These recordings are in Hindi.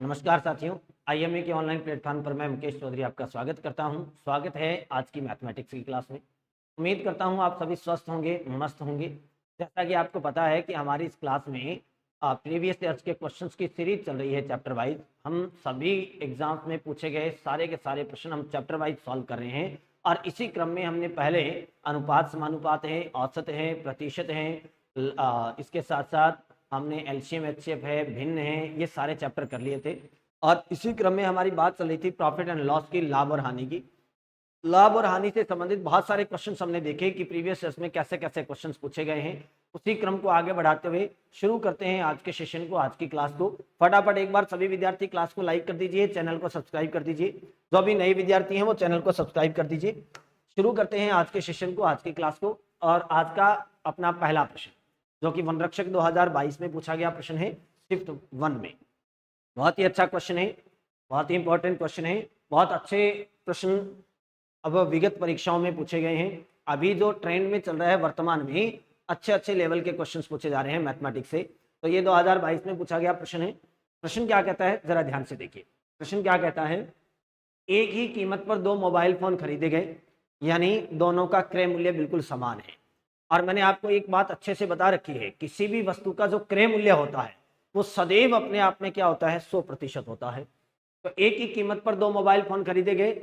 नमस्कार साथियों, आईएमए के ऑनलाइन प्लेटफॉर्म पर मैं मुकेश चौधरी आपका स्वागत करता हूं। स्वागत है आज की मैथमेटिक्स की क्लास में। उम्मीद करता हूं आप सभी स्वस्थ होंगे, मस्त होंगे। जैसा कि आपको पता है कि हमारी इस क्लास में प्रीवियस ईयर्स के क्वेश्चंस की सीरीज चल रही है चैप्टर वाइज। हम सभी एग्जाम्स में पूछे गए सारे के सारे प्रश्न हम चैप्टर वाइज सॉल्व कर रहे हैं और इसी क्रम में हमने पहले अनुपात समानुपात है, औसत है, प्रतिशत है, इसके साथ साथ हमने एलसीएम एचसीएफ है, भिन्न है, ये सारे चैप्टर कर लिए थे। और इसी क्रम में हमारी बात चल रही थी प्रॉफिट एंड लॉस की, लाभ और हानि की। लाभ और हानि से संबंधित बहुत सारे क्वेश्चन हमने देखे कि प्रीवियस ईयर्स में कैसे कैसे क्वेश्चन पूछे गए हैं। उसी क्रम को आगे बढ़ाते हुए शुरू करते हैं आज के सेशन को, आज की क्लास को। फटाफट एक बार सभी विद्यार्थी क्लास को लाइक कर दीजिए, चैनल को सब्सक्राइब कर दीजिए। जो अभी नए विद्यार्थी हैं वो चैनल को सब्सक्राइब कर दीजिए। शुरू करते हैं आज के सेशन को, आज की क्लास को। और आज का अपना पहला प्रश्न जो कि वनरक्षक 2022 में पूछा गया प्रश्न है, शिफ्ट 1 में। बहुत ही अच्छा क्वेश्चन है, बहुत ही इंपॉर्टेंट क्वेश्चन है। बहुत अच्छे प्रश्न अब विगत परीक्षाओं में पूछे गए हैं। अभी जो ट्रेंड में चल रहा है वर्तमान में, अच्छे अच्छे लेवल के क्वेश्चंस पूछे जा रहे हैं मैथमेटिक्स से। तो ये 2022 में पूछा गया प्रश्न है। प्रश्न क्या कहता है, जरा ध्यान से देखिए। प्रश्न क्या कहता है, एक ही कीमत पर दो मोबाइल फोन खरीदे गए, यानी दोनों का क्रय मूल्य बिल्कुल समान है। और मैंने आपको एक बात अच्छे से बता रखी है, किसी भी वस्तु का जो क्रय मूल्य होता है वो सदैव अपने आप में क्या होता है, 100% होता है। तो एक ही कीमत पर दो मोबाइल फोन खरीदे गए,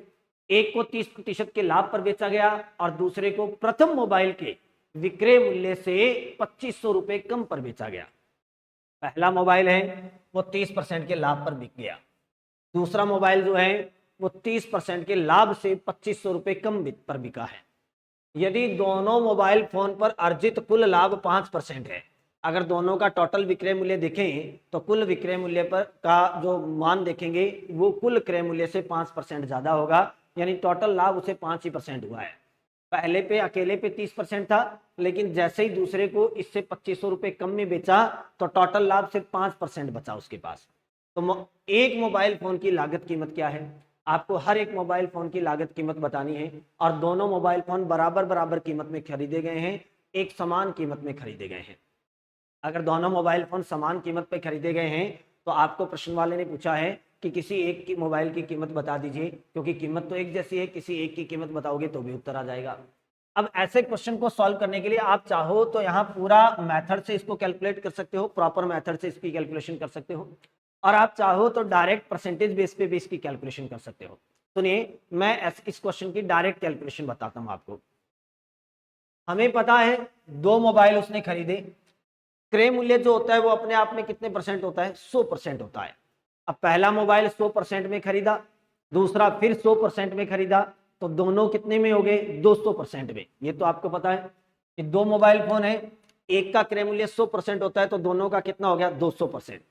एक को 30% के लाभ पर बेचा गया और दूसरे को प्रथम मोबाइल के विक्रय मूल्य से 2500 रुपए कम पर बेचा गया। पहला मोबाइल है वो 30% के लाभ पर बिक गया, दूसरा मोबाइल जो है वो 30% के लाभ से 2500 रुपए कम पर बिका है। यदि दोनों मोबाइल फोन पर अर्जित कुल लाभ 5% है, अगर दोनों का टोटल विक्रय मूल्य देखें तो कुल विक्रय मूल्य पर का जो मान देखेंगे वो कुल क्रय मूल्य से 5% ज्यादा होगा, यानी टोटल लाभ उसे 5% हुआ है। पहले पे अकेले पे 30% था, लेकिन जैसे ही दूसरे को इससे 2500 रुपए कम में बेचा तो टोटल लाभ सिर्फ 5% बचा उसके पास। तो एक मोबाइल फोन की लागत कीमत क्या है, आपको हर एक मोबाइल फोन की लागत कीमत बतानी है। और दोनों मोबाइल फोन बराबर बराबर कीमत में खरीदे गए हैं, एक समान कीमत में खरीदे गए हैं। अगर दोनों मोबाइल फोन समान कीमत पे खरीदे गए हैं तो आपको प्रश्न वाले ने पूछा है कि किसी एक की मोबाइल की कीमत बता दीजिए, क्योंकि कीमत तो एक जैसी है, किसी एक की कीमत बताओगे तो भी उत्तर आ जाएगा। अब ऐसे क्वेश्चन को सॉल्व करने के लिए आप चाहो तो यहाँ पूरा मेथड से इसको कैलकुलेट कर सकते हो, प्रॉपर मेथड से इसकी कैलकुलेशन कर सकते हो, और आप चाहो तो डायरेक्ट परसेंटेज बेस पे भी इसकी कैलकुलेशन कर सकते हो। सुनिए, मैं इस क्वेश्चन की डायरेक्ट कैलकुलेशन बताता हूं आपको। हमें पता है दो मोबाइल उसने खरीदे, क्रय मूल्य जो होता है वो अपने आप में कितने परसेंट होता है, 100% होता है। अब पहला मोबाइल 100% में खरीदा, दूसरा फिर 100% में खरीदा, तो दोनों कितने में हो गए, 200% में। ये तो आपको पता है कि दो मोबाइल फोन है, एक का क्रय मूल्य 100% होता है, तो दोनों का कितना हो गया, 200%।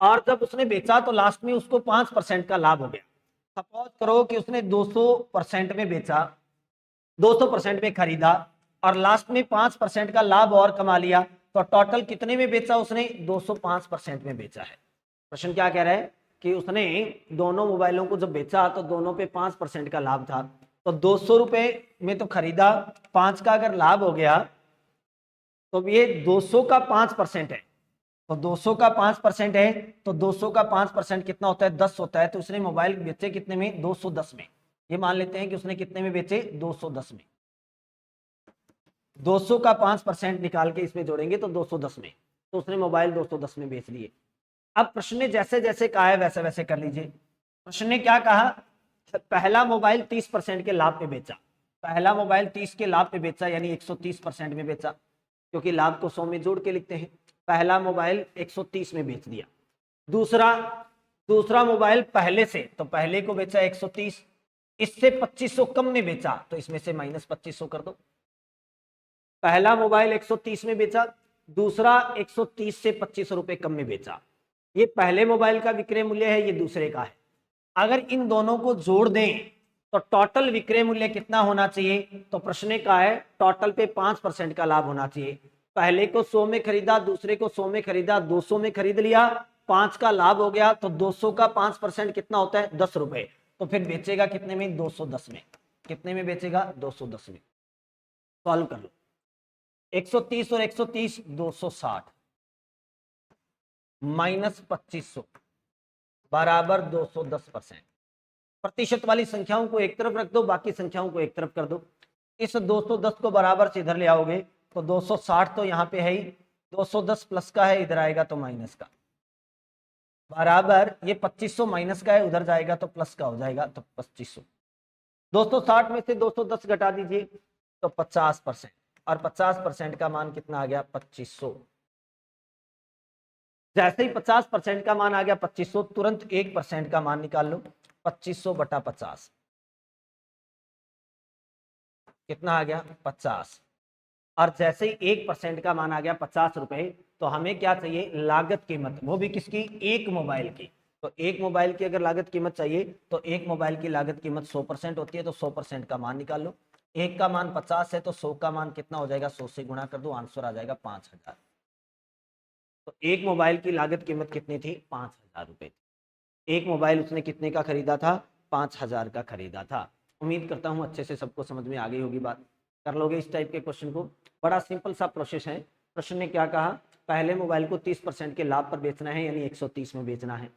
और जब उसने बेचा तो लास्ट में उसको 5% का लाभ हो गया। सपोज करो कि उसने 200% में बेचा, 200% में खरीदा और लास्ट में 5% का लाभ और कमा लिया, तो टोटल कितने में बेचा उसने, 205% में बेचा है। प्रश्न क्या कह रहा है कि उसने दोनों मोबाइलों को जब बेचा तो दोनों पे 5% का लाभ था, तो 200 रुपए में तो खरीदा, 5 का अगर लाभ हो गया तो ये 200 का 5% है। तो 200 का 5% है, तो 200 का 5% कितना होता है, 10 होता है। तो उसने मोबाइल बेचे कितने में, 210 में। ये मान लेते हैं कि उसने कितने में बेचे, 210 में। 200 का 5% निकाल के इसमें जोड़ेंगे तो 210 में, तो उसने मोबाइल 210 में बेच लिए। अब प्रश्न ने जैसे जैसे कहा है वैसे वैसे कर लीजिए। प्रश्न ने क्या कहा, पहला मोबाइल 30% के लाभ पे बेचा, पहला मोबाइल 30 के लाभ पे बेचा, यानी 130% में बेचा, क्योंकि लाभ को 100 में जोड़ के लिखते हैं। पहला मोबाइल 130 में बेच दिया। दूसरा मोबाइल पहले से, तो पहले को बेचा 130, इससे 2500 कम में बेचा, तो इसमें से माइनस 2500 कर दो। पहला मोबाइल 130 में बेचा, दूसरा 130 से 2500 रुपए कम में बेचा। ये पहले मोबाइल का विक्रय मूल्य है, ये दूसरे का है। अगर इन दोनों को जोड़ दें तो टोटल विक्रय मूल्य कितना होना चाहिए, तो प्रश्न का है टोटल पे 5% का लाभ होना चाहिए। पहले को 100 में खरीदा, दूसरे को 100 में खरीदा, 200 में खरीद लिया, 5 का लाभ हो गया, तो 200 का 5% कितना होता है, 10 रुपए। तो फिर बेचेगा कितने में, 210 में। कितने में बेचेगा, 210 में। सॉल्व कर लो, 130 और 130, 260 माइनस 2500, बराबर 210%। प्रतिशत वाली संख्याओं को एक तरफ रख दो, बाकी संख्याओं को एक तरफ कर दो। इस 210 को बराबर से इधर ले आओगे तो 260 तो यहाँ पे है ही, 210 प्लस का है, इधर आएगा तो माइनस का, बराबर ये 2500 माइनस का है, उधर जाएगा तो प्लस का हो जाएगा, तो 2500। 260 में से 210 घटा दीजिए तो 50%, और 50% का मान कितना आ गया, 2500। जैसे ही 50% का मान आ गया 2500, तुरंत 1% का मान निकाल लो, 2500 बटा 50 कितना आ गया, 50। और जैसे ही 1% का मान आ गया 50 रुपए, तो हमें क्या चाहिए, लागत कीमत, वो भी किसकी, एक मोबाइल की। तो एक मोबाइल की अगर लागत कीमत चाहिए तो एक मोबाइल की लागत कीमत 100% होती है, तो 100% का मान निकाल लो। एक का मान 50 है तो 100 का मान कितना हो जाएगा, 100 से गुणा कर दो, आंसर आ जाएगा 5000। तो एक मोबाइल की लागत कीमत कितनी थी, 5000 रुपए। एक मोबाइल उसने कितने का खरीदा था, 5000 का खरीदा था। उम्मीद करता हूँ अच्छे से सबको समझ में आ गई होगी बात। कर लोगे इस टाइप के क्वेश्चन को, बड़ा सिंपल सा प्रोसेस है। प्रश्न ने क्या कहा, पहले मोबाइल को 30% के लाभ पर बेचना है, यानी 130 में बेचना है।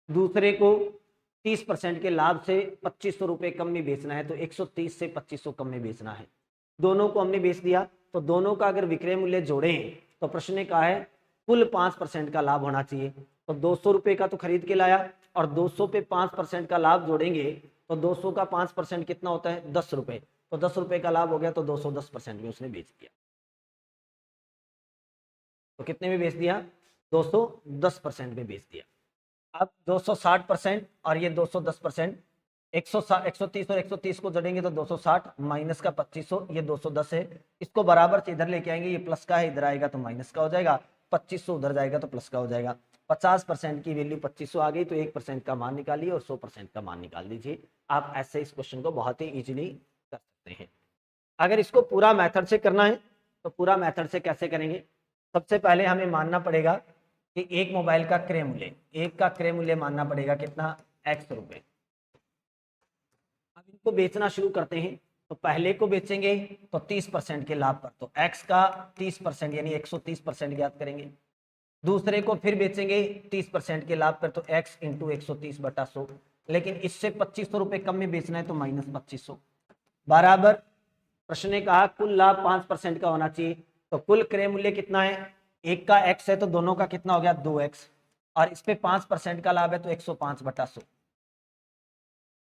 दूसरे को 30% के लाभ से 2500 रुपये कम में बेचना है, तो 130 से 2500 कम में बेचना है। दोनों को हमने बेच दिया, तो दोनों का अगर विक्रय मूल्य जोड़ें तो प्रश्न ने कहा है कुल 5% का लाभ होना चाहिए। तो 200 रुपये का तो खरीद के लाया, और 200 पे 5% का लाभ जोड़ेंगे तो 200 का 5% कितना होता है, 10 रुपये। तो 10 रुपये का लाभ हो गया, तो 210% में उसने बेच दिया। तो कितने में बेच दिया, 210% में बेच दिया। अब 260% और ये 210%, 130 और 130 को जोड़ेंगे तो 260 माइनस का 2500, ये 210 है। इसको बराबर से इधर लेके आएंगे, ये प्लस का है, इधर आएगा तो माइनस का हो जाएगा, 2500 उधर जाएगा तो प्लस का हो जाएगा। 50% की वैल्यू 2500 आ गई, तो 1% का मान निकालिए और 100% का मान निकाल दीजिए। आप ऐसे इस क्वेश्चन को बहुत ही इजीली कर सकते हैं। अगर इसको पूरा मेथड से करना है तो पूरा मेथड से कैसे करेंगे, सबसे पहले हमें मानना पड़ेगा कि एक मोबाइल का क्रय मूल्य, एक का क्रय मूल्य मानना पड़ेगा कितना, x रुपए। अब इनको बेचना शुरू करते हैं, तो पहले को बेचेंगे तो 30% के लाभ पर, तो x का 30% यानी 130% ज्ञात करेंगे। दूसरे को फिर बेचेंगे 30% के लाभ पर, तो x इंटू 130 बटा 100। लेकिन इससे 2500 रुपये कम में बेचना है, तो माइनस 2500, बराबर प्रश्न ने कहा कुल लाभ 5% का होना चाहिए। तो कुल क्रय मूल्य कितना है, एक का x है तो दोनों का कितना हो गया, 2x, और इस पे 5% का लाभ है तो 105 बटा 100।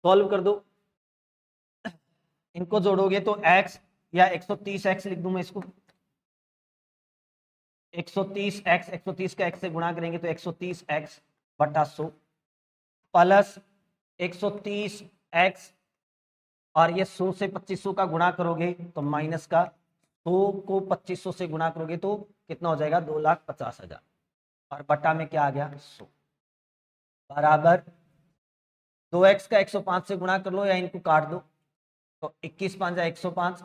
सॉल्व कर दो, इनको जोड़ोगे तो x या 130x लिख दूं मैं इसको, 130x, 130 का x से गुणा करेंगे तो 130x बटा 100 प्लस 130x, और ये 100 से 2500 का गुणा करोगे तो माइनस का, 100 को 2500 से गुणा करोगे तो कितना हो जाएगा, 2,50,000, और बटा में क्या आ गया, 100, बराबर 2x का 105 से गुणा कर लो या इनको काट दो, तो 21 पांजा 105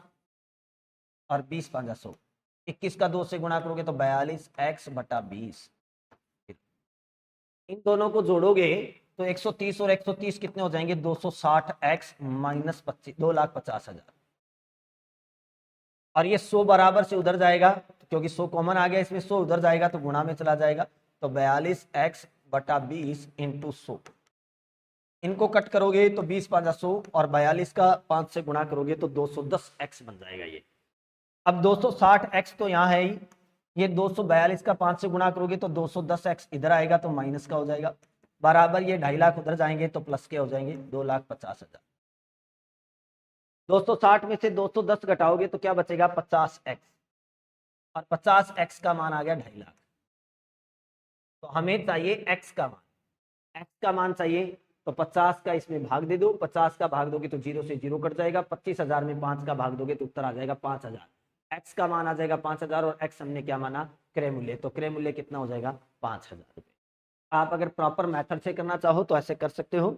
और 20 पांजा 100, 21 का 2 से गुणा करोगे तो 42x बटा 20। इन दोनों को जोड़ोगे तो 130 और 130 कितने हो जाएंगे, 260x माइनस 2,50,000, और ये 100 बराबर से उधर जाएगा क्योंकि 100 कॉमन आ गया इसमें, 100 उधर जाएगा तो गुणा में चला जाएगा, तो 42x बटा 20 इंटू 100। इनको कट करोगे तो 20 पांजा 100, और 42 का 5 से गुणा करोगे तो 210x बन जाएगा ये। अब 260x तो यहाँ है ही, ये 242 का 5 से गुणा करोगे तो 210x इधर आएगा तो माइनस का हो जाएगा, बराबर ये 2.5 लाख उधर जाएंगे तो प्लस के हो जाएंगे, 2,50,000। 260 में से 210 घटाओगे तो क्या बचेगा, 50x, और 50x का मान आ गया 2.5 लाख। तो हमें चाहिए x का मान, x का मान चाहिए तो 50 का इसमें भाग दे दो, 50 का भाग दोगे तो 0 से 0 कट जाएगा, 25,000 में 5 का भाग दोगे तो उत्तर आ जाएगा 5,000। x का मान आ जाएगा 5,000, और x हमने क्या माना, क्रय मूल्य, तो क्रय मूल्य कितना हो जाएगा, 5,000 रुपये। आप अगर प्रॉपर मेथड से करना चाहो तो ऐसे कर सकते हो,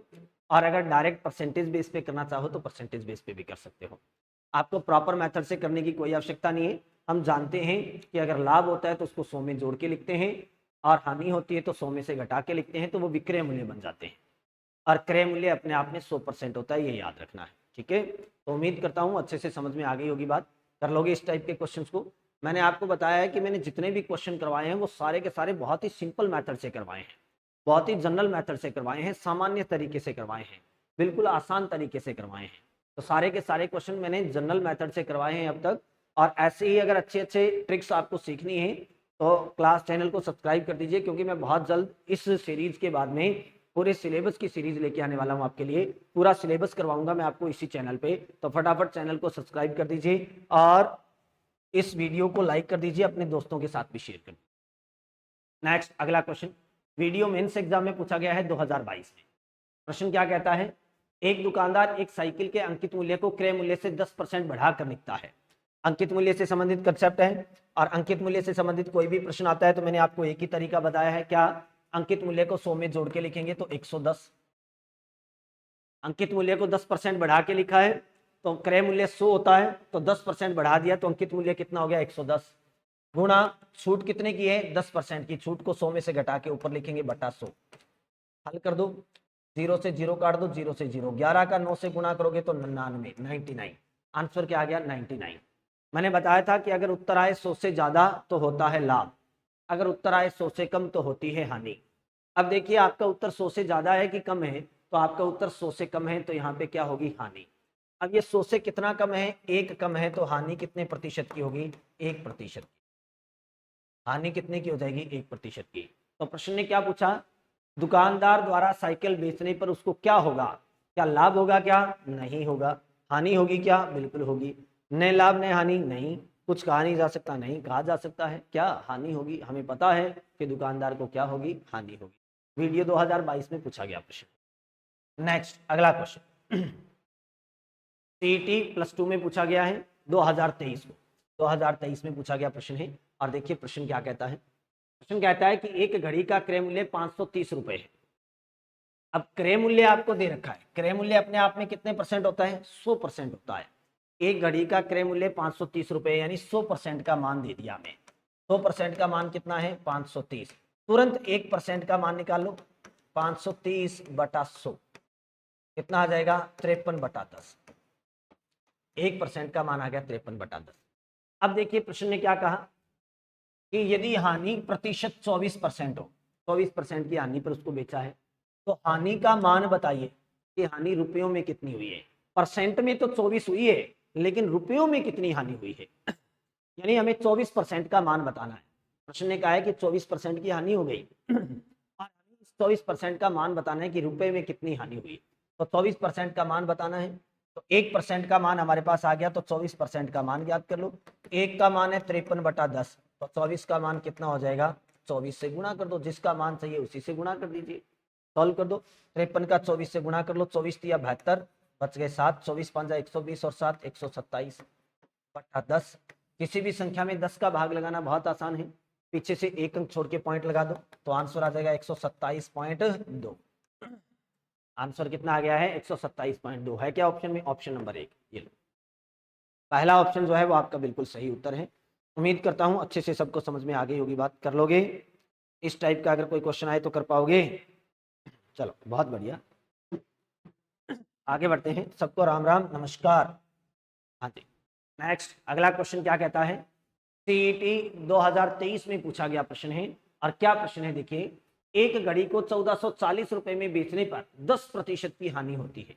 और अगर डायरेक्ट परसेंटेज बेस पे करना चाहो तो परसेंटेज बेस पे भी कर सकते हो। आपको प्रॉपर मेथड से करने की कोई आवश्यकता नहीं है। हम जानते हैं कि अगर लाभ होता है तो उसको 100 में जोड़ के लिखते हैं, और हानि होती है तो 100 में से घटा के लिखते हैं, तो वो विक्रय मूल्य बन जाते हैं, और क्रय मूल्य अपने आप में 100% होता है, ये याद रखना है, ठीक है। तो उम्मीद करता हूँ अच्छे से समझ में आ गई होगी बात। कर लोगे इस टाइप के क्वेश्चंस को। मैंने आपको बताया है कि मैंने जितने भी क्वेश्चन करवाए हैं वो सारे के सारे बहुत ही सिंपल मेथड से करवाए हैं। बहुत ही जनरल मेथड से करवाए हैं, सामान्य तरीके से करवाए हैं, बिल्कुल आसान तरीके से करवाए हैं। तो सारे के सारे क्वेश्चन मैंने जनरल मेथड से करवाए हैं अब तक। और ऐसे ही अगर अच्छे अच्छे ट्रिक्स आपको सीखनी है तो क्लास चैनल को सब्सक्राइब कर दीजिए, क्योंकि मैं बहुत जल्द इस सीरीज के बाद में पूरे सिलेबस की सीरीज लेके आने वाला हूं आपके लिए। पूरा सिलेबस करवाऊंगा मैं आपको इसी चैनल पे। तो फटाफट चैनल को सब्सक्राइब कर दीजिए और इस वीडियो को लाइक कर दीजिए, अपने दोस्तों के साथ भी शेयर कर दीजिए। नेक्स्ट अगला क्वेश्चन वीडियो मेंस एग्जाम में पूछा गया है 2022 में। प्रश्न क्या कहता है, एक दुकानदार एक साइकिल के अंकित मूल्य को क्रय मूल्य से 10% बढ़ाकर लिखता है। अंकित मूल्य से संबंधित कंसेप्ट है, और अंकित मूल्य से संबंधित कोई भी प्रश्न आता है तो मैंने आपको एक ही तरीका बताया है। क्या? अंकित मूल्य को 100 में जोड़ के लिखेंगे तो 110। अंकित मूल्य को 10% बढ़ा के लिखा है तो क्रय मूल्य 100 होता है, तो 10% बढ़ा दिया तो अंकित मूल्य कितना हो गया? 110। गुणा छूट कितने की है? 10% की। छूट को 100 में से घटा के ऊपर लिखेंगे बटा 100। हल कर दो, 0 से 0 काट दो, 0 से 0। 11 का 9 से गुणा करोगे तो 99, 99। आंसर क्या आ गया? 99। मैंने बताया था कि अगर उत्तर आए 100 से ज्यादा तो होता है लाभ, अगर उत्तर आए 100 से कम तो होती है हानि। अब देखिए आपका उत्तर 100 से ज्यादा है कि कम है, तो आपका उत्तर 100 से कम है, तो यहाँ पे क्या होगी? हानि। अब ये 100 से कितना कम है? 1 कम है, तो हानि कितने प्रतिशत की होगी? 1%। हानि कितने की हो जाएगी? 1% की। तो प्रश्न ने क्या पूछा? दुकानदार द्वारा साइकिल बेचने पर उसको क्या होगा? क्या लाभ होगा? क्या नहीं होगा। हानि होगी? क्या बिल्कुल होगी। न लाभ न हानि नहीं, कुछ कहा नहीं जा सकता, नहीं कहा जा सकता है। क्या? हानि होगी। हमें पता है कि दुकानदार को क्या होगी? हानि होगी। वीडियो 2022 में पूछा गया प्रश्न। नेक्स्ट अगला क्वेश्चन सीईटी +2 में पूछा गया है 2023 में। 2023 में पूछा गया प्रश्न है। और देखिए प्रश्न क्या कहता है। प्रश्न कहता है कि एक घड़ी का क्रय मूल्य 530 रुपए है। अब क्रय मूल्य आपको दे रखा है, क्रय मूल्य अपने आप में कितने परसेंट होता है? 100% होता है। एक घड़ी का क्रय मूल्य 530 रुपए, यानी 100% का मान दे दिया हमें। 100% का मान कितना है? 530। तुरंत 1% का मान निकाल लो। 530 बटा 100 कितना आ जाएगा? 53 बटा 10। 1% का मान आ गया 53 बटा 10। अब देखिए प्रश्न ने क्या कहा कि यदि हानि प्रतिशत 24% हो, 24% की हानि पर उसको बेचा है, तो हानि का मान बताइए कि हानि रुपयों में कितनी हुई है। परसेंट में तो 24 हुई है, लेकिन रुपयों में कितनी हानि हुई है? यानी हमें 24% का मान बताना है। प्रश्न ने कहा है कि 24% की हानि हो गई और 24% का मान बताना है कि रुपए में कितनी हानि हुई। तो 24% का मान बताना है, तो 1% का मान हमारे पास आ गया, तो 24% का मान ज्ञात कर लो। 1 का मान है 53 बटा 10, तो 24 का मान कितना हो जाएगा? 24 से गुणा कर दो, जिसका मान चाहिए उसी से गुणा कर दीजिए। सॉल्व कर दो, 53 का 24 से गुणा कर लो, 24 दिया 72, बच गए 7, 24 5 120 और 7 127 बटा 10। किसी भी संख्या में 10 का भाग लगाना बहुत आसान है, पीछे से एक अंक छोड़ के पॉइंट लगा दो, तो आंसर आ जाएगा 127.2। आंसर कितना आ गया है? 127.2 है क्या ऑप्शन में? ऑप्शन नंबर 1 ये लो, पहला ऑप्शन जो है वो आपका बिल्कुल सही उत्तर है। उम्मीद करता हूं अच्छे से सबको समझ में आ गई होगी बात, कर लोगे इस टाइप का। अगर कोई क्वेश्चन आए तो कर पाओगे। चलो बहुत बढ़िया, आगे बढ़ते हैं। सबको राम राम नमस्कार। हाँ जी, नेक्स्ट अगला क्वेश्चन क्या कहता है। सीईटी 2023 में पूछा गया प्रश्न है। और क्या प्रश्न है देखिए, एक घड़ी को 1440 रुपए में बेचने पर 10% की हानि होती है।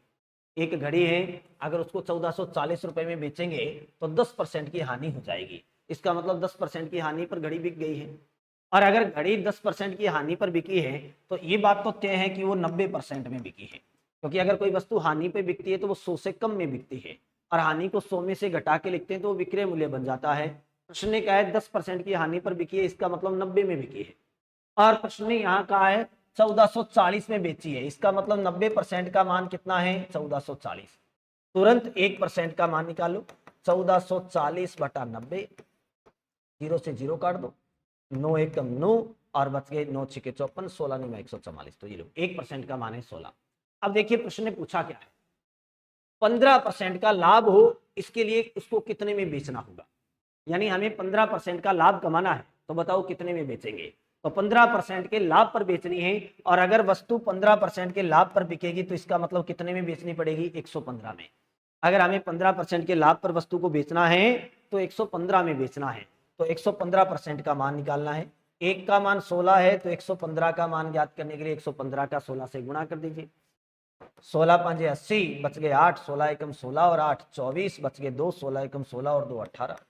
एक घड़ी है, अगर उसको 1440 रुपए में बेचेंगे तो 10% की हानि हो जाएगी। इसका मतलब 10% की हानि पर घड़ी बिक गई है। और अगर घड़ी 10% की हानि पर बिकी है तो ये बात तो तय है कि वो 90% में बिकी है, क्योंकि अगर कोई वस्तु हानि पे बिकती है तो वो 100 से कम में बिकती है, और हानि को 100 में से घटा के लिखते हैं तो वो विक्रय मूल्य बन जाता है। प्रश्न ने कहा है 10% की हानि पर बिकी है, इसका मतलब 90 में बिकी है। और प्रश्न ने यहाँ कहा है 1440 में बेची है, इसका मतलब 90% का मान कितना है? 1440। तुरंत 1% का मान निकालो, 1440 बटा 90, 0 से 0 काट दो, 9 एकम 9 और बच गए 9 6 54, 16 9 144। तो ये लो 1% का मान है 16। अब देखिए प्रश्न ने पूछा क्या है, 15% का लाभ हो, इसके लिए उसको कितने में बेचना होगा। यानी हमें 15% का लाभ कमाना है, तो बताओ कितने में बेचेंगे। तो 15% के लाभ पर बेचनी है, और अगर वस्तु 15% के लाभ पर बिकेगी तो इसका मतलब कितने में बेचनी पड़ेगी? 115 में। अगर हमें 15% के लाभ पर वस्तु को बेचना है तो 115 में बेचना है, तो 115% का मान निकालना है। 1 का मान 16 है तो 115 का मान ज्ञात करने के लिए 115 का 16 से गुणा कर दीजिए। 16 पंजे 80, बच गए 8, 16 एकम 16 और 8 24, बच गए 2, 16 एकम 16 और 2 18।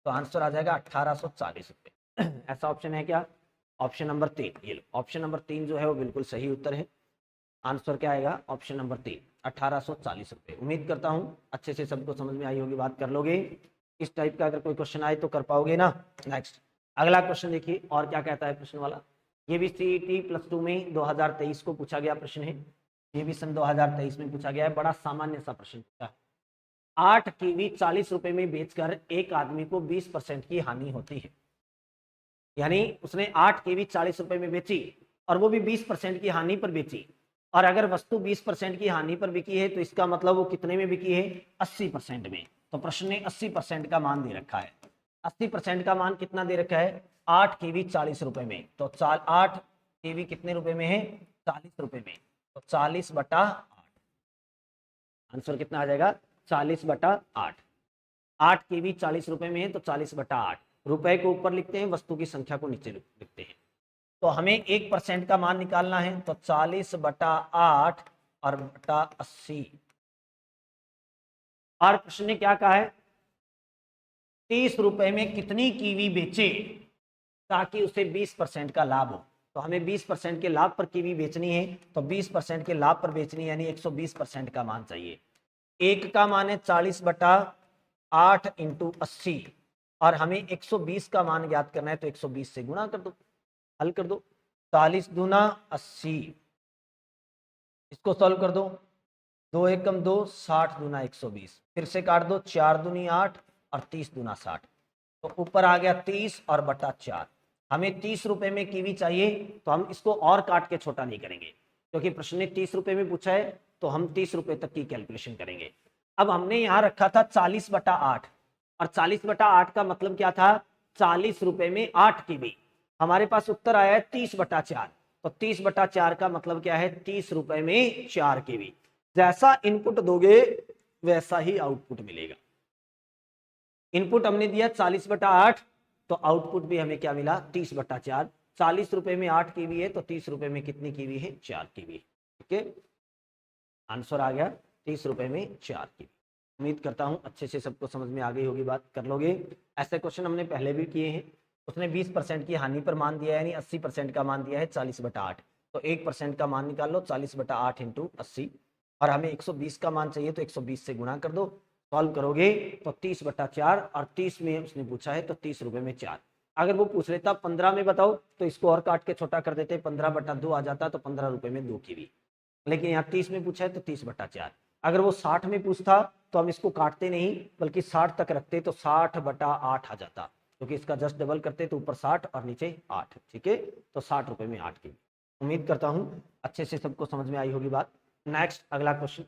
तो आंसर आ जाएगा 1840 रुपये। ऐसा ऑप्शन है क्या? ऑप्शन नंबर 3, ये लो ऑप्शन नंबर 3 जो है वो बिल्कुल सही उत्तर है। आंसर क्या आएगा? ऑप्शन नंबर 3, 1840 रुपये। उम्मीद करता हूँ अच्छे से सबको समझ में आई होगी, बात कर लोगे। इस टाइप का अगर कोई क्वेश्चन आए तो कर पाओगे ना। नेक्स्ट अगला क्वेश्चन देखिए और क्या कहता है प्रश्न वाला। ये भी सीईटी +2 में 2023 को पूछा गया प्रश्न है। ये भी सन 2023 में पूछा गया है, बड़ा सामान्य सा प्रश्न पूछा है। 8 कीवी 40 रुपए में बेचकर एक आदमी को 20% की हानि होती है। यानी उसने 8 कीवी 40 रुपए में बेची और वो भी 20% की हानि पर बेची। और अगर वस्तु 20% की हानि पर बिकी है तो इसका मतलब वो कितने में बिकी है? 80% में। तो प्रश्न ने 80% का मान दे रखा है। 80% का मान कितना दे रखा है? 8 कीवी 40 रुपए में। तो 8 कीवी कितने रुपए में है? 40 रुपए में। तो 40/8। आंसर कितना आ जाएगा? 40/8। 8 कीवी 40 रुपए में है तो 40/8। रुपए को ऊपर लिखते हैं, वस्तु की संख्या को नीचे लिखते हैं। तो हमें 1% का मान निकालना है, तो 40/8 और बटा 80। और प्रश्न ने क्या कहा है? 30 रुपए में कितनी कीवी बेचे ताकि उसे 20% का लाभ हो। तो हमें 20% के लाभ पर कीवी बेचनी है, तो 20% के लाभ पर बेचनी है, यानी 120% का मान चाहिए। एक का मान है 40/8 × 80 और हमें 120 का मान ज्ञात करना है, तो 120 से गुणा कर दो, हल कर दो। 40 दूना 80, इसको सॉल्व कर दो। 2 एकम 2, 60 दूना 120, फिर से काट दो। 4 दूनी 8 और 30 दूना 60। तो ऊपर आ गया 30 और बटा 4। हमें 30 रुपए में कीवी चाहिए, तो हम इसको और काट के छोटा नहीं करेंगे, क्योंकि प्रश्न ने 30 रुपए में पूछा है, तो हम 30 रुपए तक की कैलकुलेशन करेंगे। अब हमने यहां रखा था 40/8 और 40/8 का मतलब क्या था? 40 रुपए में 8 कीवी। हमारे पास उत्तर आया है 30/4। तो 30/4 का मतलब क्या है? 30 रुपए में 4 कीवी। जैसा इनपुट दोगे वैसा ही आउटपुट मिलेगा। इनपुट हमने दिया 40/8, तो आउटपुट भी हमें क्या मिला? 30/4। 40 रुपए में 8 कीवी है, तो 30 रुपए में कितनी कीवी है? 4 कीवी। ठीक है, आंसर आ गया 30 रुपए में 4 कीवी। उम्मीद करता हूं अच्छे से सबको समझ में आ गई होगी, बात कर लोगे। ऐसे क्वेश्चन हमने पहले भी किए हैं। उसने 20% की हानि पर मान दिया है, यानी 80% का मान दिया है 40/8। तो 1% का मान निकाल लो, 40/8 × 80। और हमें 120 का मान चाहिए, तो 120 से गुणा कर दो। सॉल्व करोगे तो 30/4 और 30 में उसने पूछा है, तो 30 रुपए में 4। अगर वो पूछ लेता 15 में बताओ, तो इसको और काट के छोटा कर देते, 15/2 आ जाता, तो 15 रुपए में 2 कीवी। लेकिन यहाँ 30 में पूछा है, तो 30/4। अगर वो 60 में पूछता तो हम इसको काटते नहीं, बल्कि 60 तक रखते, तो 60/8 आ जाता, क्योंकि इसका जस्ट डबल करते तो ऊपर 60 और नीचे 8। ठीक है, तो 60 रुपए में 8 कीवी। उम्मीद करता हूं अच्छे से सबको समझ में आई होगी बात। नेक्स्ट अगला क्वेश्चन,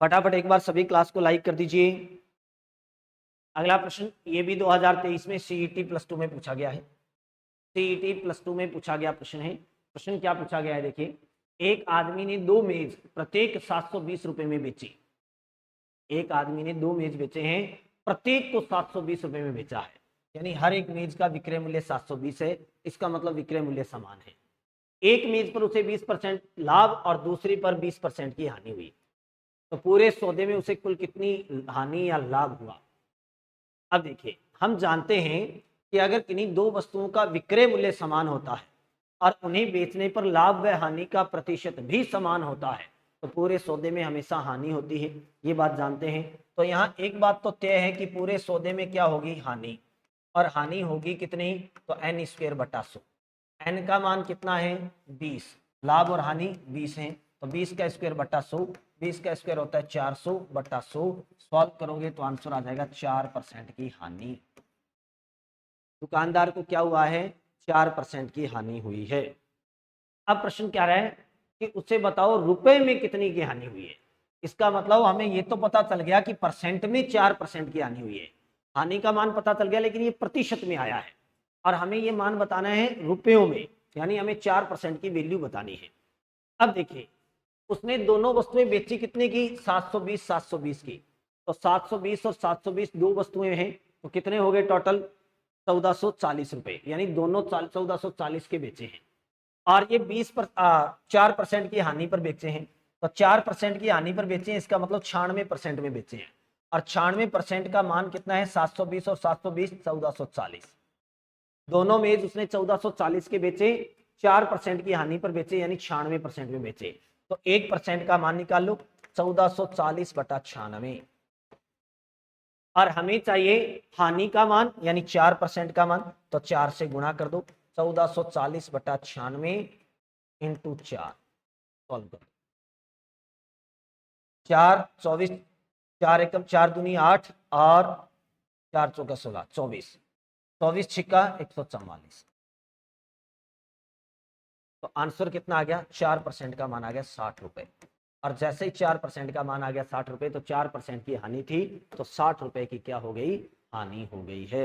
फटाफट एक बार सभी क्लास को लाइक कर दीजिए। अगला प्रश्न ये भी 2023 में सीईटी +2 में पूछा गया है। सीईटी +2 में पूछा गया प्रश्न है। प्रश्न क्या पूछा गया है देखिए। एक आदमी ने 2 मेज प्रत्येक 720 रुपए में बेची। एक आदमी ने 2 मेज बेचे हैं, प्रत्येक को 720 रुपए में बेचा है, यानी हर एक मेज का विक्रय मूल्य 720 है। इसका मतलब विक्रय मूल्य समान है। एक मेज पर उसे 20% लाभ और दूसरी पर 20% की हानि हुई, तो पूरे सौदे में उसे कुल कितनी हानि या लाभ हुआ? अब देखिए, हम जानते हैं कि अगर किन्हीं दो वस्तुओं का विक्रय मूल्य समान होता है और उन्हें बेचने पर लाभ व हानि का प्रतिशत भी समान होता है, तो पूरे सौदे में हमेशा हानि होती है। ये बात जानते हैं। तो यहाँ एक बात तो तय है कि पूरे सौदे में क्या होगी? हानि। और हानि होगी कितनी? तो n²/100। n का मान कितना है? 20। लाभ और हानि 20 है, तो 20 का स्क्वायर बटा 100। 20 का स्क्वायर होता है 400/100। सॉल्व करोगे तो आंसर आ जाएगा 4% की हानि। दुकानदार को क्या हुआ है? 4% की हानि हुई है। अब प्रश्न क्या रहा है कि उसे बताओ रुपए में कितनी की हानि हुई है। इसका मतलब हमें ये तो पता चल गया कि परसेंट में 4% की हानि हुई है। हानि का मान पता चल गया, लेकिन ये प्रतिशत में आया है और हमें ये मान बताना है रुपयों में, यानी हमें 4% की वैल्यू बतानी है। अब देखिए, उसने दोनों वस्तुएं बेची कितने की? 720 720 की। तो 720 और 720 दो वस्तुएं हैं, तो कितने हो गए टोटल? 1440 रुपए, यानी दोनों 1440 के बेचे हैं। और ये 4% की हानि पर बेचे हैं। तो 4% की हानि पर बेचे हैं, इसका मतलब 96% में बेचे हैं। और 96% का मान कितना है? 720 और 720 1440। दोनों मेज उसने 1440 के बेचे, 4% की हानि पर बेचे, यानी 96% में बेचे। तो 1% का मान निकाल लो, 1440 बटा 96। और हमें चाहिए हानि का मान, यानी 4% का मान। तो 4 से गुणा कर दो, 1440 बटा 96 इंटू 4। सॉल्व कर दो। 4 24, 4 एकम 4 दूनी 8 और 4 चौका 16, 24, 24 छिक्का 144। तो आंसर कितना आ गया? 4% का मान आ गया 60 रुपए। और जैसे ही 4% का मान आ गया 60 रुपए, तो 4% की हानि थी, तो 60 रुपए की क्या हो गई? हानि हो गई है।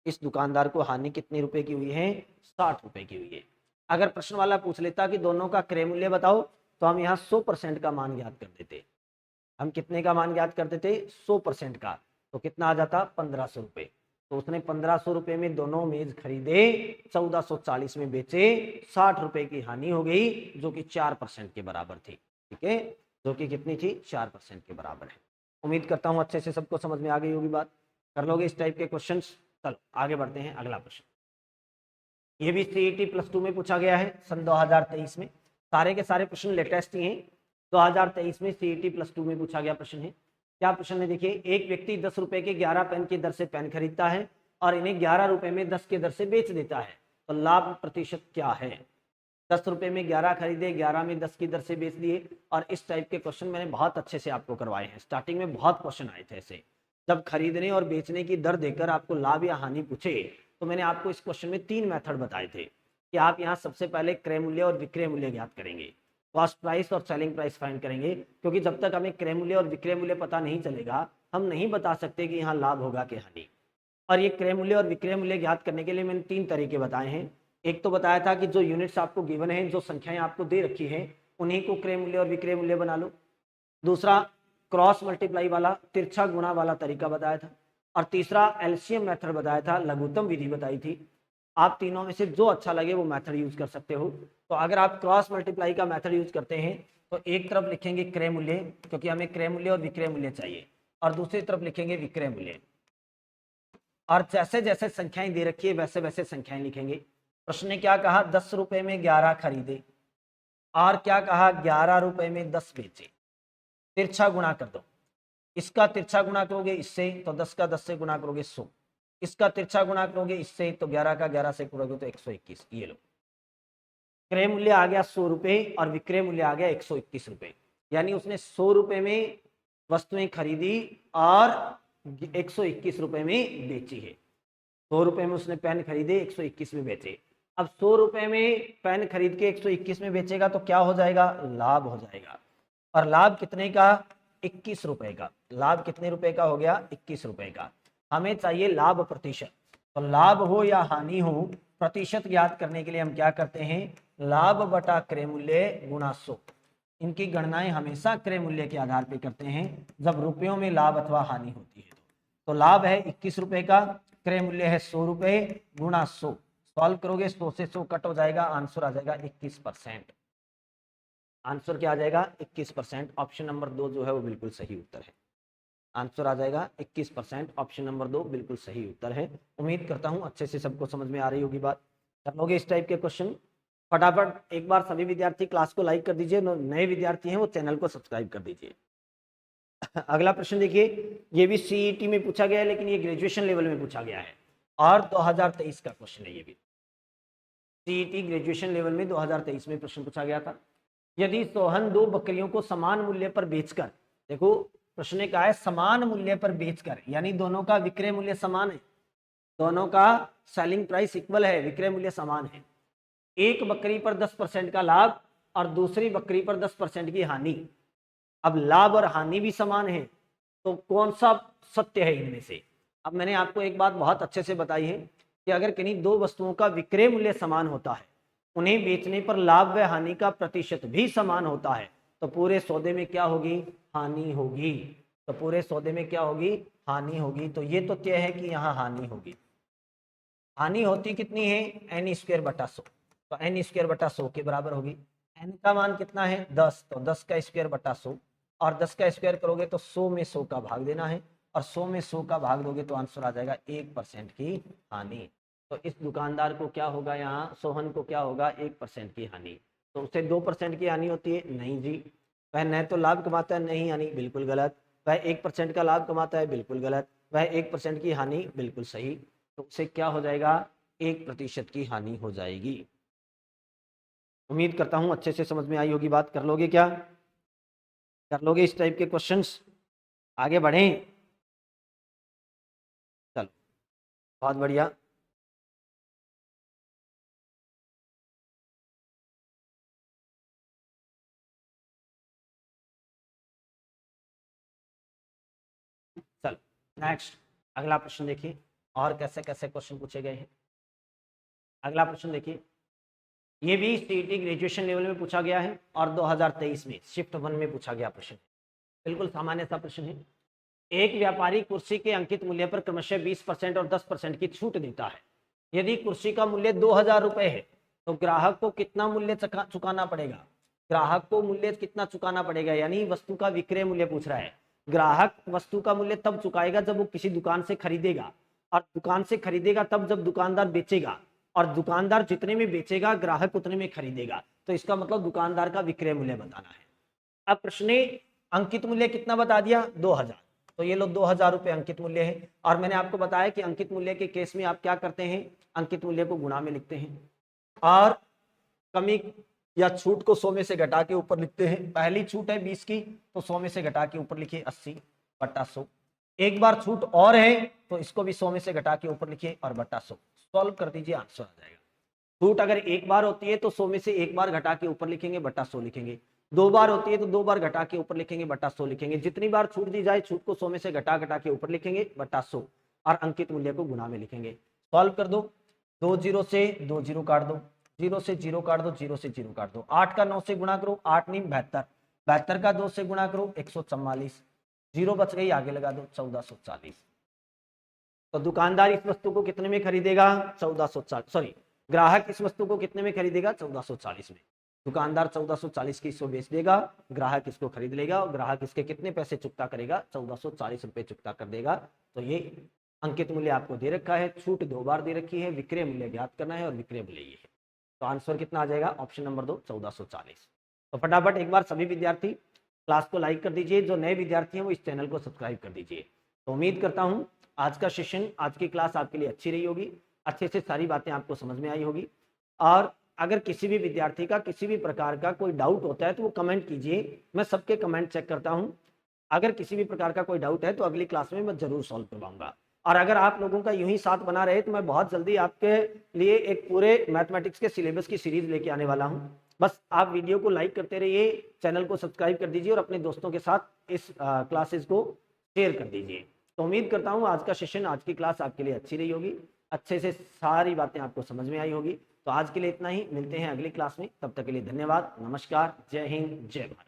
इस दुकानदार को हानि कितने रुपए की हुई है? 60 रुपए की हुई है। अगर प्रश्न वाला पूछ लेता कि दोनों का क्रय मूल्य बताओ, तो हम यहाँ 100% का मान ज्ञात कर देते। हम कितने का मान ज्ञात करते थे? 100% का। तो कितना आ जाता? 1500 रुपए। तो उसने 1500 रुपए में दोनों मेज खरीदे, 1440 में बेचे, 60 रुपए की हानि हो गई, जो कि 4% के बराबर थी। ठीक है, जो कि कितनी थी? 4% के बराबर है। उम्मीद करता हूं अच्छे से सबको समझ में आ गई होगी बात। कर लोगे इस टाइप के क्वेश्चन? चलो आगे बढ़ते हैं। अगला प्रश्न, ये भी सीईटी +2 में पूछा गया है सन 2023 में। सारे के सारे प्रश्न लेटेस्ट ही हैं। 2023 में सीईटी +2 में पूछा गया प्रश्न है। क्या प्रश्न है? देखिए, एक व्यक्ति 10 रुपए के 11 पेन की दर से पेन खरीदता है और इन्हें 11 रुपए में 10 के दर से बेच देता है, तो लाभ प्रतिशत क्या है? 10 रुपए में 11 खरीदे, 11 में 10 की दर से बेच दिए। और इस टाइप के क्वेश्चन मैंने बहुत अच्छे से आपको करवाए हैं। स्टार्टिंग में बहुत क्वेश्चन आए थे ऐसे, जब खरीदने और बेचने की दर देकर आपको लाभ या हानि पूछे, तो मैंने आपको इस क्वेश्चन में 3 मेथड बताए थे कि आप यहाँ सबसे पहले क्रय मूल्य और विक्रय मूल्य ज्ञात करेंगे, कॉस्ट प्राइस और सेलिंग प्राइस फाइंड करेंगे। क्योंकि जब तक हमें क्रय मूल्य और विक्रय मूल्य पता नहीं चलेगा, हम नहीं बता सकते कि यहाँ लाभ होगा कि हानि। और ये क्रय मूल्य और विक्रय मूल्य ज्ञात करने के लिए मैंने 3 तरीके बताए हैं। एक तो बताया था कि जो यूनिट्स आपको गिवन है, जो संख्याएं आपको दे रखी है, उन्हीं को क्रय मूल्य और विक्रय मूल्य बना लो। दूसरा, क्रॉस मल्टीप्लाई वाला, तिरछा गुणा वाला तरीका बताया था। और तीसरा, एलसीएम मेथड बताया था, लघुत्तम विधि बताई थी। आप तीनों में से जो अच्छा लगे वो मेथड यूज कर सकते हो। तो अगर आप क्रॉस मल्टीप्लाई का मेथड यूज करते हैं, तो एक तरफ लिखेंगे क्रय मूल्य, क्योंकि हमें क्रय मूल्य और विक्रय मूल्य चाहिए, और दूसरी तरफ लिखेंगे विक्रय मूल्य। और जैसे जैसे संख्याएं दे रखी है वैसे वैसे संख्याएं लिखेंगे। प्रश्न ने क्या कहा? 10 रुपए में 11 खरीदे, और क्या कहा? 11 रुपए में 10 बेचे। तिरछा गुणा कर दो। इसका तिरछा गुणा करोगे इससे, तो 10 का 10 से गुणा करोगे 100। इसका तिरछा गुणा करोगे इससे, तो 11 का 11 से करोगे तो 121। ये लो, क्रय मूल्य आ गया 100 रुपए और विक्रय मूल्य आ गया 121 रुपए। यानी उसने 100 रुपए में वस्तुएं खरीदी और 121 रुपए में बेची है। 100 रुपए में उसने पेन खरीदे, 121 में बेचे। अब 100 रुपए में पेन खरीद के 121 में बेचेगा तो क्या हो जाएगा? लाभ हो जाएगा। और लाभ कितने का? 21 रुपए का। लाभ कितने रुपए का हो गया? 21 रुपए का। हमें चाहिए लाभ प्रतिशत। तो लाभ हो या हानि हो, प्रतिशत ज्ञात करने के लिए हम क्या करते हैं? लाभ बटा क्रय मूल्य गुणा 100। इनकी गणनाएं हमेशा क्रय मूल्य के आधार पर करते हैं, जब रुपयों में लाभ अथवा हानि होती है। तो लाभ है 21 रुपए का, क्रय मूल्य है 100 रुपए, गुणा 100। सॉल्व करोगे 100 से 100 कट हो जाएगा, आंसर आ जाएगा 21%। आंसर क्या आ जाएगा? 21%। ऑप्शन नंबर 2 जो है वो बिल्कुल सही उत्तर है। आंसर आ जाएगा 21%। ऑप्शन नंबर 2 बिल्कुल सही उत्तर है। उम्मीद करता हूँ अच्छे से सबको समझ में आ रही होगी बात। कर लोगे इस टाइप के क्वेश्चन? फटाफट एक बार सभी विद्यार्थी क्लास को लाइक कर दीजिए, नए विद्यार्थी हैं वो चैनल को सब्सक्राइब कर दीजिए। अगला प्रश्न देखिए, ये भी सीईटी में पूछा गया है, लेकिन ये ग्रेजुएशन लेवल में पूछा गया है और 2023 का क्वेश्चन है। ये भी सीईटी ग्रेजुएशन लेवल में 2023 में प्रश्न पूछा गया था। यदि सोहन 2 बकरियों को समान मूल्य पर बेचकर, देखो प्रश्न ने कहा है समान मूल्य पर बेचकर, यानी दोनों का विक्रय मूल्य समान है, दोनों का सेलिंग प्राइस इक्वल है, विक्रय मूल्य समान है। एक बकरी पर 10% का लाभ और दूसरी बकरी पर 10% की हानि। अब लाभ और हानि भी समान है, तो कौन सा सत्य है इनमें से? अब मैंने आपको एक बात बहुत अच्छे से बताई है कि अगर किन्हीं दो वस्तुओं का विक्रय मूल्य समान होता है, उन्हें बेचने पर लाभ व हानि का प्रतिशत भी समान होता है, तो पूरे सौदे में क्या होगी? हानि होगी। तो पूरे सौदे में क्या होगी? हानि होगी। तो ये तो तय है कि यहाँ हानि होगी। हानि होती कितनी है, एन स्क्वायर बटा 100, तो एन स्क्वायर बटा 100 के बराबर होगी। एन का मान कितना है 10, तो 10 का स्क्वायर बटा 100, और 10 का स्क्वायर करोगे तो 100 में 100 का भाग देना है, और 100 में 100 का भाग दोगे तो आंसर आ जाएगा 1% की हानि। तो इस दुकानदार को क्या होगा, यहाँ सोहन को क्या होगा, 1% की हानि। तो उसे 2% की हानि होती है, नहीं जी। वह न तो लाभ कमाता है, नहीं हानि, बिल्कुल गलत। वह 1% का लाभ कमाता है, बिल्कुल गलत। वह 1% की हानि, बिल्कुल सही। तो उसे क्या हो जाएगा, 1% की हानि हो जाएगी। उम्मीद करता हूं अच्छे से समझ में आई होगी बात। कर लोगे क्या, कर लोगे इस टाइप के क्वेश्चंस, आगे बढ़ें। चलो बहुत बढ़िया। चलो नेक्स्ट, अगला प्रश्न देखिए, और कैसे कैसे क्वेश्चन पूछे गए हैं। अगला प्रश्न देखिए, ये भी सीईटी ग्रेजुएशन लेवल में पूछा गया है और 2023 में शिफ्ट 1 में पूछा गया प्रश्न, बिल्कुल सामान्य सा प्रश्न है। एक व्यापारी कुर्सी के अंकित मूल्य पर क्रमशः 20% और 10% की छूट देता है। यदि कुर्सी का मूल्य 2000 रुपए है तो ग्राहक को कितना मूल्य चुकाना पड़ेगा, ग्राहक को मूल्य कितना चुकाना पड़ेगा, यानी वस्तु का विक्रय मूल्य पूछ रहा है। ग्राहक वस्तु का मूल्य तब चुकाएगा जब वो किसी दुकान से खरीदेगा, और दुकान से खरीदेगा तब जब दुकानदार बेचेगा, और दुकानदार जितने में बेचेगा ग्राहक उतने में खरीदेगा। तो इसका मतलब दुकानदार का विक्रय मूल्य बताना है। अब प्रश्न ने अंकित मूल्य कितना बता दिया, 2000, तो ये लो 2000 रुपए अंकित मूल्य है। और मैंने आपको बताया कि अंकित मूल्य के केस में आप क्या करते हैं, अंकित मूल्य को गुणा में लिखते हैं, और कमी या छूट को 100 में से घटा के ऊपर लिखते हैं। पहली छूट है 20 की, तो 100 में से घटा के ऊपर लिखिए 80 बटा 100। एक बार छूट और है तो इसको भी 100 में से घटा के ऊपर लिखिए और बटा 100। सॉल्व कर दीजिए, आंसर आ जाएगा। छूट अगर एक बार होती है तो 100 में से एक बार घटा के ऊपर लिखेंगे, बटा 100 लिखेंगे। दो बार होती है तो दो बार घटा के ऊपर लिखेंगे, बटा 100 लिखेंगे। जितनी बार छूट दी जाए छूट को 100 में से घटा घटा के ऊपर लिखेंगे, बटा 100, और अंकित मूल्य को गुणा में लिखेंगे। सॉल्व कर दो, 2 जीरो से 2 जीरो काट दो, 0 से 0 काट दो, 0 से 0 काट दो। 8 का 9 से गुणा करो, 8 नहीं 72, 72 का 2 से गुणा करो 144, 0 बच गई, आगे लगा दो 1440। तो दुकानदार इस वस्तु को कितने में खरीदेगा, 1440, सॉरी ग्राहक इस वस्तु को कितने में खरीदेगा, 1440 में। दुकानदार 1440 की इसको बेच देगा, ग्राहक इसको खरीद लेगा, और ग्राहक इसके कितने पैसे चुकता करेगा, 1440 रुपए चुकता कर देगा। तो ये अंकित मूल्य आपको दे रखा है, छूट 2 बार दे रखी है, विक्रय मूल्य ज्ञात करना है, और विक्रय मूल्य ये है। तो आंसर कितना आ जाएगा, ऑप्शन नंबर 2 1440। तो फटाफट एक बार सभी विद्यार्थी क्लास को लाइक कर दीजिए, जो नए विद्यार्थी हैं वो इस चैनल को सब्सक्राइब कर दीजिए। तो उम्मीद करता हूँ आज का सेशन, आज की क्लास आपके लिए अच्छी रही होगी, अच्छे से सारी बातें आपको समझ में आई होगी। और अगर किसी भी विद्यार्थी का किसी भी प्रकार का कोई डाउट होता है तो वो कमेंट कीजिए, मैं सबके कमेंट चेक करता हूँ। अगर किसी भी प्रकार का कोई डाउट है तो अगली क्लास में मैं जरूर सॉल्व करवाऊंगा। और अगर आप लोगों का यूं ही साथ बना रहे तो मैं बहुत जल्दी आपके लिए एक पूरे मैथमेटिक्स के सिलेबस की सीरीज लेके आने वाला हूं। बस आप वीडियो को लाइक करते रहिए, चैनल को सब्सक्राइब कर दीजिए, और अपने दोस्तों के साथ इस क्लासेस को शेयर कर दीजिए। तो उम्मीद करता हूँ आज का सेशन, आज की क्लास आपके लिए अच्छी रही होगी, अच्छे से सारी बातें आपको समझ में आई होगी। तो आज के लिए इतना ही, मिलते हैं अगली क्लास में, तब तक के लिए धन्यवाद, नमस्कार, जय हिंद, जय भारत।